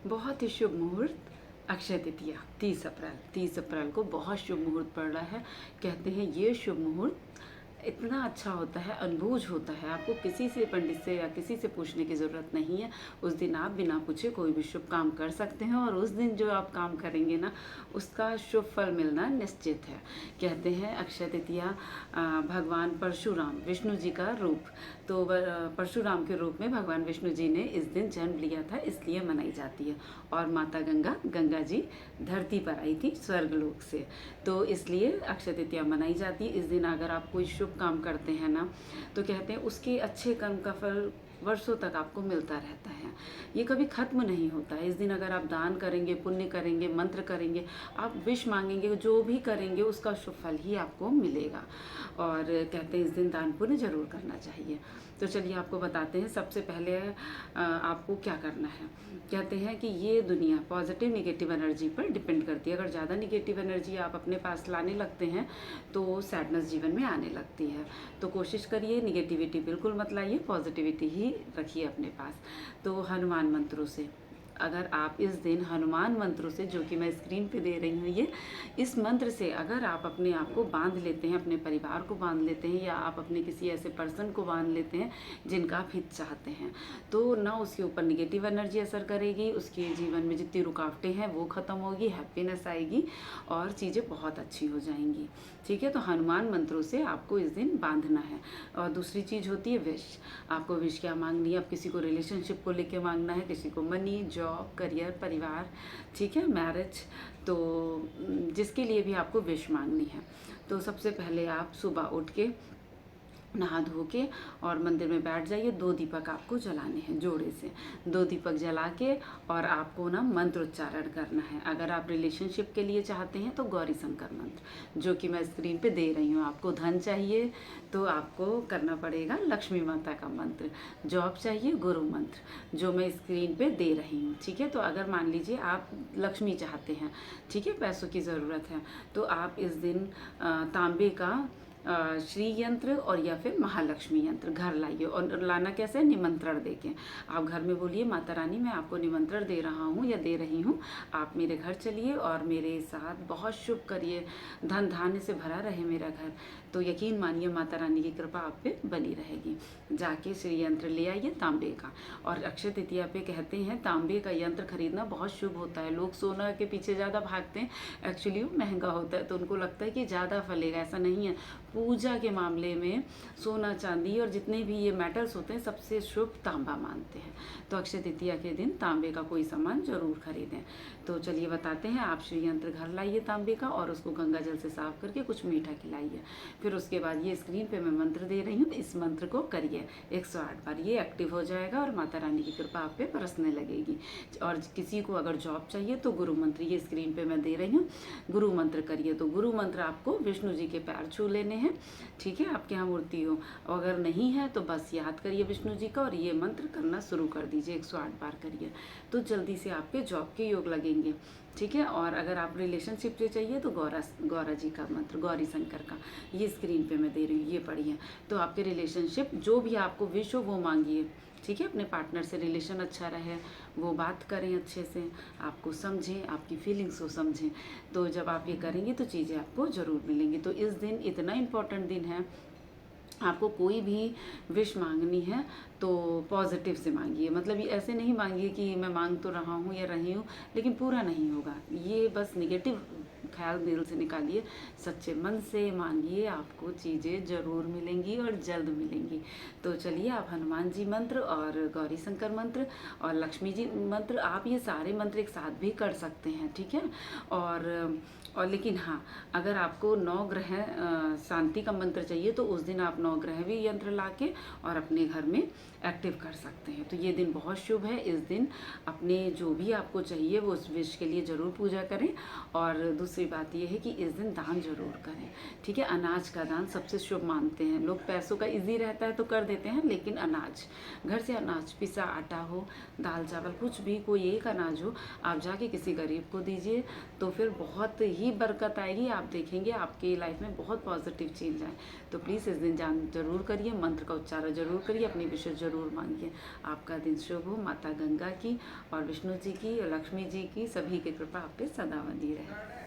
बहुत ही शुभ मुहूर्त अक्षय तृतीया 30 अप्रैल को बहुत शुभ मुहूर्त पड़ रहा है। कहते हैं ये शुभ मुहूर्त इतना अच्छा होता है, अनबूझ होता है। आपको किसी से, पंडित से या किसी से पूछने की ज़रूरत नहीं है। उस दिन आप बिना पूछे कोई भी शुभ काम कर सकते हैं और उस दिन जो आप काम करेंगे ना, उसका शुभ फल मिलना निश्चित है। कहते हैं अक्षय तृतीया भगवान परशुराम, विष्णु जी का रूप, तो परशुराम के रूप में भगवान विष्णु जी ने इस दिन जन्म लिया था, इसलिए मनाई जाती है। और माता गंगा जी धरती पर आई थी स्वर्गलोक से, तो इसलिए अक्षय तृतीया मनाई जाती है। इस दिन अगर आप कोई शुभ काम करते हैं ना, तो कहते हैं उसके अच्छे कर्म का फल वर्षों तक आपको मिलता रहता है। ये कभी खत्म नहीं होता है। इस दिन अगर आप दान करेंगे, पुण्य करेंगे, मंत्र करेंगे, आप विश मांगेंगे, जो भी करेंगे उसका शुभ फल ही आपको मिलेगा। और कहते हैं इस दिन दान पुण्य जरूर करना चाहिए। तो चलिए आपको बताते हैं। सबसे पहले आपको क्या करना है। कहते हैं कि ये दुनिया पॉजिटिव निगेटिव एनर्जी पर डिपेंड करती है। अगर ज़्यादा निगेटिव एनर्जी आप अपने पास लाने लगते हैं तो सैडनेस जीवन में आने लगती है। तो कोशिश करिए निगेटिविटी बिल्कुल मत लाइए, पॉजिटिविटी ही रखिए अपने पास। तो हनुमान मंत्रों से, अगर आप इस दिन हनुमान मंत्रों से, जो कि मैं स्क्रीन पे दे रही हूँ, ये इस मंत्र से अगर आप अपने आप को बांध लेते हैं, अपने परिवार को बांध लेते हैं, या आप अपने किसी ऐसे पर्सन को बांध लेते हैं जिनका आप हित चाहते हैं, तो ना उसके ऊपर निगेटिव एनर्जी असर करेगी, उसके जीवन में जितनी रुकावटें हैं वो ख़त्म होगी, हैप्पीनेस आएगी और चीज़ें बहुत अच्छी हो जाएंगी। ठीक है, तो हनुमान मंत्रों से आपको इस दिन बांधना है। और दूसरी चीज़ होती है विश। आपको विश क्या मांगनी है। आप किसी को रिलेशनशिप को लेके मांगना है, किसी को मनी, जॉब, करियर, परिवार, ठीक है, मैरिज, तो जिसके लिए भी आपको विश मांगनी है। तो सबसे पहले आप सुबह उठ के नहा धो के और मंदिर में बैठ जाइए। 2 दीपक आपको जलाने हैं जोड़े से। 2 दीपक जला के और आपको ना मंत्र उच्चारण करना है। अगर आप रिलेशनशिप के लिए चाहते हैं तो गौरी शंकर मंत्र, जो कि मैं स्क्रीन पे दे रही हूँ। आपको धन चाहिए तो आपको करना पड़ेगा लक्ष्मी माता का मंत्र। जॉब चाहिए गुरु मंत्र, जो मैं स्क्रीन पे दे रही हूँ। ठीक है, तो अगर मान लीजिए आप लक्ष्मी चाहते हैं, ठीक है, पैसों की ज़रूरत है, तो आप इस दिन तांबे का श्री यंत्र और या फिर महालक्ष्मी यंत्र घर लाइए। और लाना कैसे, निमंत्रण देके आप घर में बोलिए, माता रानी मैं आपको निमंत्रण दे रहा हूँ या दे रही हूँ, आप मेरे घर चलिए और मेरे साथ बहुत शुभ करिए, धन धान्य से भरा रहे मेरा घर। तो यकीन मानिए माता रानी की कृपा आप पे बनी रहेगी। जाके श्री यंत्र ले आइए तांबे का। और अक्षय तृतीया पे कहते हैं तांबे का यंत्र खरीदना बहुत शुभ होता है। लोग सोना के पीछे ज़्यादा भागते हैं, एक्चुअली वो महंगा होता है, तो उनको लगता है कि ज़्यादा फलेगा। ऐसा नहीं है। पूजा के मामले में सोना, चांदी और जितने भी ये मेटल्स होते हैं, सबसे शुभ तांबा मानते हैं। तो अक्षय तृतीया के दिन तांबे का कोई सामान जरूर खरीदें। तो चलिए बताते हैं। आप श्री यंत्र घर लाइए तांबे का और उसको गंगा जल से साफ करके कुछ मीठा खिलाइए। फिर उसके बाद ये स्क्रीन पे मैं मंत्र दे रही हूँ, इस मंत्र को करिए 108 बार। ये एक्टिव हो जाएगा और माता रानी की कृपा आप पे बरसने लगेगी। और किसी को अगर जॉब चाहिए तो गुरु मंत्र, ये स्क्रीन पे मैं दे रही हूँ, गुरु मंत्र करिए। तो गुरु मंत्र आपको विष्णु जी के पैर छू लेने हैं। ठीक है, आपके यहाँ मूर्ति हो, अगर नहीं है तो बस याद करिए विष्णु जी का और ये मंत्र करना शुरू कर दीजिए। 108 बार करिए तो जल्दी से आपके जॉब के योग लगेंगे। ठीक है, और अगर आप रिलेशनशिप से चाहिए तो गौरा जी का मंत्र, गौरी शंकर का, ये स्क्रीन पे मैं दे रही हूँ, ये पढ़िए। तो आपके रिलेशनशिप, जो भी आपको विश हो वो मांगिए। ठीक है, अपने पार्टनर से रिलेशन अच्छा रहे, वो बात करें अच्छे से, आपको समझें, आपकी फीलिंग्स को समझें। तो जब आप ये करेंगे तो चीज़ें आपको ज़रूर मिलेंगी। तो इस दिन इतना इम्पोर्टेंट दिन है, आपको कोई भी विश मांगनी है तो पॉजिटिव से मांगिए। मतलब ये ऐसे नहीं मांगिए कि मैं मांग तो रहा हूँ या रही हूँ लेकिन पूरा नहीं होगा। ये बस निगेटिव ख्याल दिल से निकालिए, सच्चे मन से मांगिए, आपको चीज़ें ज़रूर मिलेंगी और जल्द मिलेंगी। तो चलिए आप हनुमान जी मंत्र और गौरी शंकर मंत्र और लक्ष्मी जी मंत्र, आप ये सारे मंत्र एक साथ भी कर सकते हैं। ठीक है, और लेकिन हाँ, अगर आपको 9 ग्रह शांति का मंत्र चाहिए तो उस दिन आप 9 ग्रह भी यंत्र लाके और अपने घर में एक्टिव कर सकते हैं। तो ये दिन बहुत शुभ है। इस दिन अपने जो भी आपको चाहिए वो उस विश के लिए ज़रूर पूजा करें। और दूसरी दूसरी बात ये है कि इस दिन दान जरूर करें, ठीक है। अनाज का दान सबसे शुभ मानते हैं लोग। पैसों का इजी रहता है तो कर देते हैं, लेकिन अनाज, घर से अनाज, पिसा आटा हो, दाल चावल, कुछ भी, कोई एक अनाज हो, आप जाके किसी गरीब को दीजिए, तो फिर बहुत ही बरकत आएगी। आप देखेंगे आपकी लाइफ में बहुत पॉजिटिव चेंज आए। तो प्लीज़ इस दिन दान जरूर करिए, मंत्र का उच्चारण जरूर करिए, अपनी विशेष जरूर मांगिए। आपका दिन शुभ हो। माता गंगा की और विष्णु जी की और लक्ष्मी जी की, सभी की कृपा आप पे सदा बनी रहे।